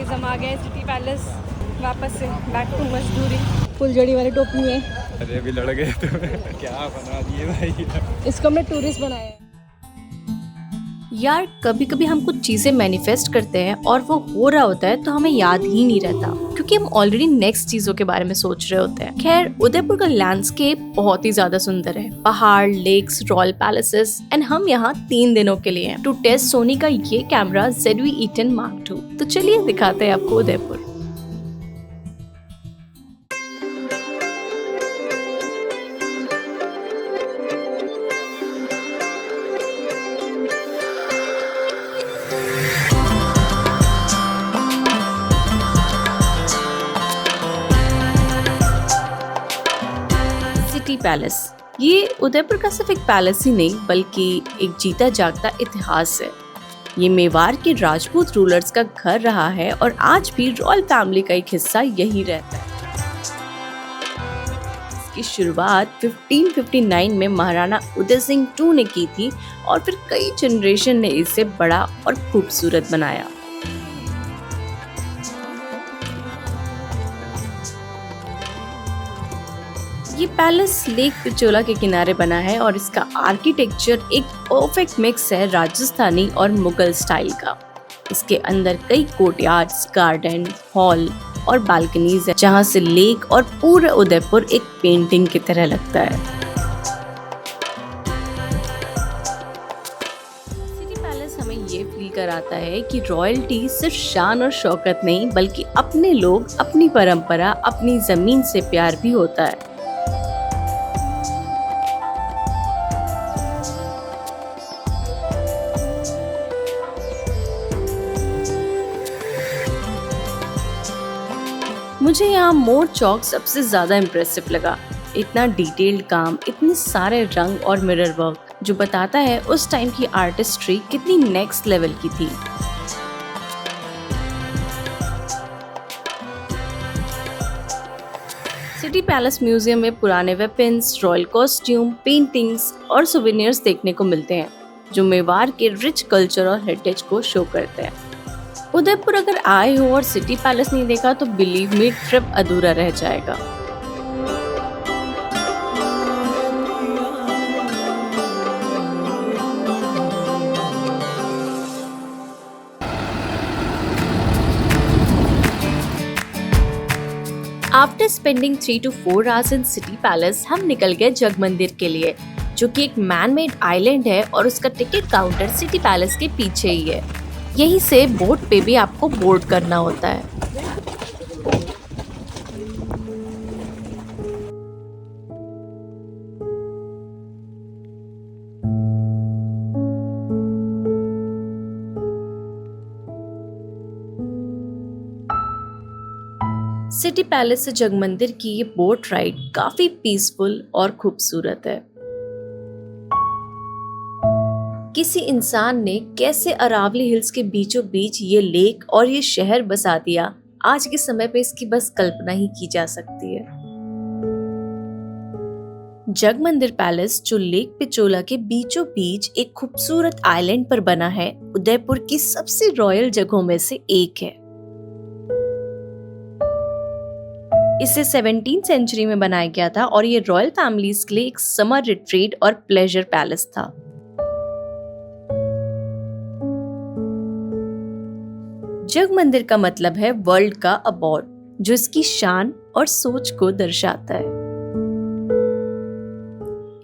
Guys हम आ गए city palace वापस से, बैक टू मजदूरी। फुलझड़ी वाली टोपी में अरे अभी लड़ गए तो क्या बना दिए भाई। इसको हमने टूरिस्ट बनाया है। यार कभी कभी हम कुछ चीजें मैनिफेस्ट करते हैं और वो हो रहा होता है तो हमें याद ही नहीं रहता, क्योंकि हम ऑलरेडी नेक्स्ट चीजों के बारे में सोच रहे होते हैं। खैर, उदयपुर का लैंडस्केप बहुत ही ज्यादा सुंदर है। पहाड़, लेक्स, रॉयल पैलेसेस, एंड हम यहाँ 3 दिनों के लिए हैं टू टेस्ट सोनी का ये कैमरा ZV-E10 Mark II। तो चलिए दिखाते हैं आपको उदयपुर। सिटी पैलेस, ये उदयपुर का सिर्फ एक पैलेस ही नहीं बल्कि एक जीता जागता इतिहास है। ये मेवाड़ के राजपूत रूलर्स का घर रहा है और आज भी रॉयल फैमिली का एक हिस्सा यही रहता है। इसकी शुरुआत 1559 में महाराणा उदय सिंह II ने की थी और फिर कई जनरेशन ने इसे बड़ा और खूबसूरत बनाया। ये पैलेस लेक पिचोला के किनारे बना है और इसका आर्किटेक्चर एक परफेक्ट मिक्स है राजस्थानी और मुगल स्टाइल का। इसके अंदर कई कोर्टयार्ड्स, गार्डन, हॉल और बालकनीज है, जहाँ से लेक और पूरा उदयपुर एक पेंटिंग की तरह लगता है। सिटी पैलेस हमें ये फील कराता है कि रॉयल्टी सिर्फ शान और शौकत नहीं बल्कि अपने लोग, अपनी परंपरा, अपनी जमीन से प्यार भी होता है। मुझे यहाँ मोर चौक सबसे ज्यादा इम्प्रेसिव लगा। इतना डिटेल्ड काम, इतने सारे रंग और मिरर वर्क, जो बताता है उस टाइम की आर्टिस्ट्री कितनी नेक्स्ट लेवल की थी। सिटी पैलेस म्यूजियम में पुराने वेपन्स, रॉयल कॉस्ट्यूम, पेंटिंग्स और सोवेनियर्स देखने को मिलते हैं, जो मेवाड़ के रिच कल्चर और हेरिटेज को शो करते हैं। उदयपुर अगर आए हो और सिटी पैलेस नहीं देखा तो बिलीव मी, ट्रिप अधूरा रह जाएगा। After spending 3 to 4 hours in city palace, हम निकल गए जग मंदिर के लिए, जो कि एक मैन मेड आइलैंड है और उसका टिकट काउंटर सिटी पैलेस के पीछे ही है। यहीं से बोट पे भी आपको बोर्ड करना होता है। सिटी पैलेस से जग मंदिर की ये बोट राइड काफी पीसफुल और खूबसूरत है। किसी इंसान ने कैसे अरावली हिल्स के बीचों बीच ये लेक और ये शहर बसा दिया, आज के समय पे इसकी बस कल्पना ही की जा सकती है। जग मंदिर पैलेस, जो लेक पिचोला के बीचों बीच एक खूबसूरत आइलैंड पर बना है, उदयपुर की सबसे रॉयल जगहों में से एक है। इसे 17th सेंचुरी में बनाया गया था और ये रॉयल फैमिलीज के लिए एक समर रिट्रीट और प्लेजर पैलेस था। जग मंदिर का मतलब है वर्ल्ड का अबॉर्ड, जो इसकी शान और सोच को दर्शाता है।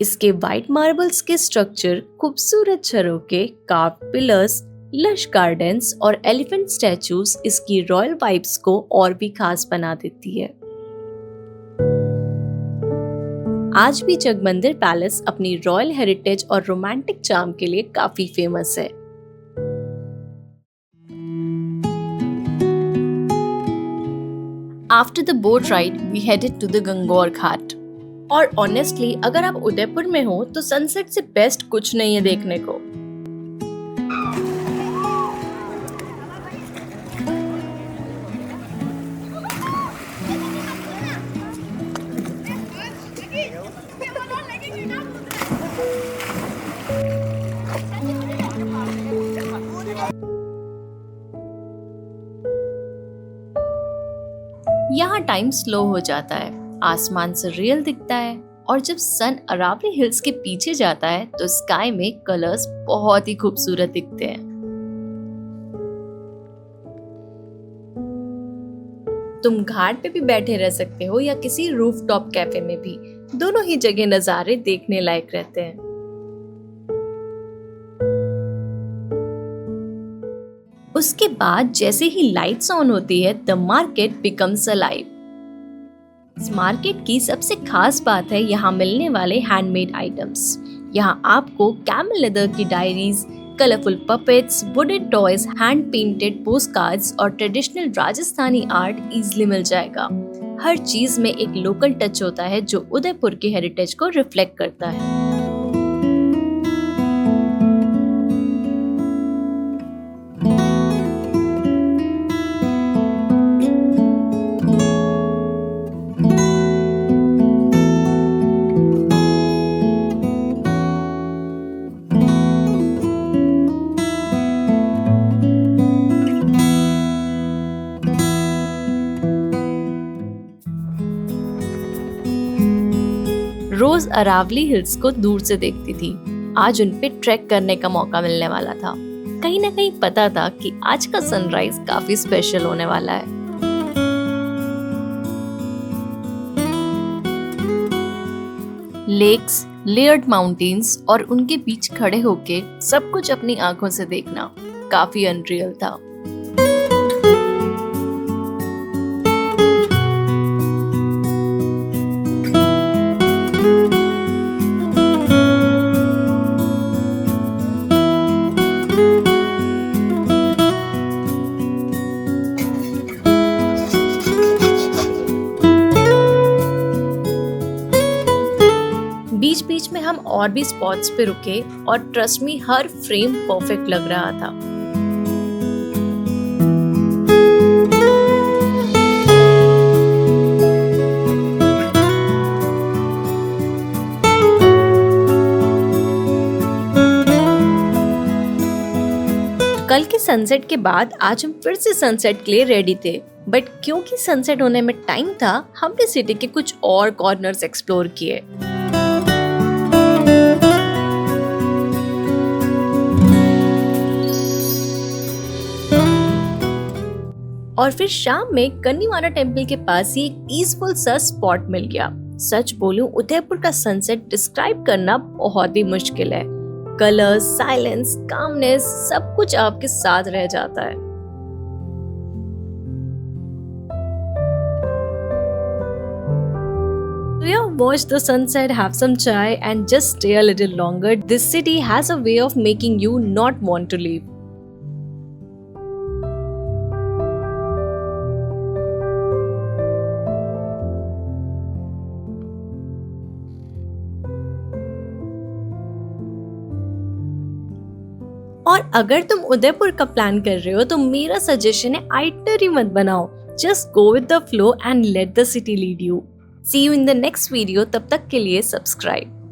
इसके व्हाइट मार्बल्स के स्ट्रक्चर, खूबसूरत झरोखे, कार्व्ड पिलर्स, लश गार्डन्स और एलिफेंट स्टैचूज इसकी रॉयल वाइब्स को और भी खास बना देती है। आज भी जग मंदिर पैलेस अपनी रॉयल हेरिटेज और रोमांटिक चार्म के लिए काफी फेमस है। After the boat ride, we headed to the Gangaur घाट। और ऑनेस्टली अगर आप उदयपुर में हो तो सनसेट से बेस्ट कुछ नहीं है देखने को। यहाँ टाइम स्लो हो जाता है, आसमान सररियल दिखता है और जब सन अरावली हिल्स के पीछे जाता है तो स्काई में कलर्स बहुत ही खूबसूरत दिखते हैं। तुम घाट पे भी बैठे रह सकते हो या किसी रूफटॉप कैफे में भी, दोनों ही जगह नज़ारे देखने लायक रहते हैं। उसके बाद जैसे ही लाइट्स ऑन होती है द मार्केट बिकम्स अलाइव। इस मार्केट की सबसे खास बात है यहाँ मिलने वाले हैंडमेड आइटम्स। यहाँ आपको कैमल लेदर की diaries, colourful puppets, wooden toys, hand painted postcards और ट्रेडिशनल राजस्थानी आर्ट इजीली मिल जाएगा। हर चीज में एक लोकल टच होता है जो उदयपुर के हेरिटेज को रिफ्लेक्ट करता है। रोज अरावली हिल्स को दूर से देखती थी। आज उन पे ट्रैक करने का मौका मिलने वाला था। कहीं ना कहीं पता था कि आज का सनराइज काफी स्पेशल होने वाला है। लेक्स, लेयर्ड माउंटेन्स और उनके बीच खड़े होके सब कुछ अपनी आंखों से देखना काफी अनरियल था। बीच बीच में हम और भी स्पॉट्स पे रुके और ट्रस्ट मी हर फ्रेम परफेक्ट लग रहा था। कल के सनसेट के बाद आज हम फिर से सनसेट के लिए रेडी थे, बट क्योंकि सनसेट होने में टाइम था हमने सिटी के कुछ और कॉर्नर्स एक्सप्लोर किए। और फिर शाम में कन्नीवाड़ा टेम्पल के पास ही एक पीसफुल सा स्पॉट मिल गया। सच बोलूं उदयपुर का सनसेट डिस्क्राइब करना बहुत ही मुश्किल है। कलर्स, साइलेंस, कामनेस सब कुछ आपके साथ रह जाता है। Watch the sunset, have some chai and just stay a little longer. This city has a way of making you not want to leave. और अगर तुम उदयपुर का प्लान कर रहे हो तो मेरा सजेशन है आइटनरी मत बनाओ, just go with the flow and let the city lead you. See you in the next video, तब तक के लिए सब्सक्राइब।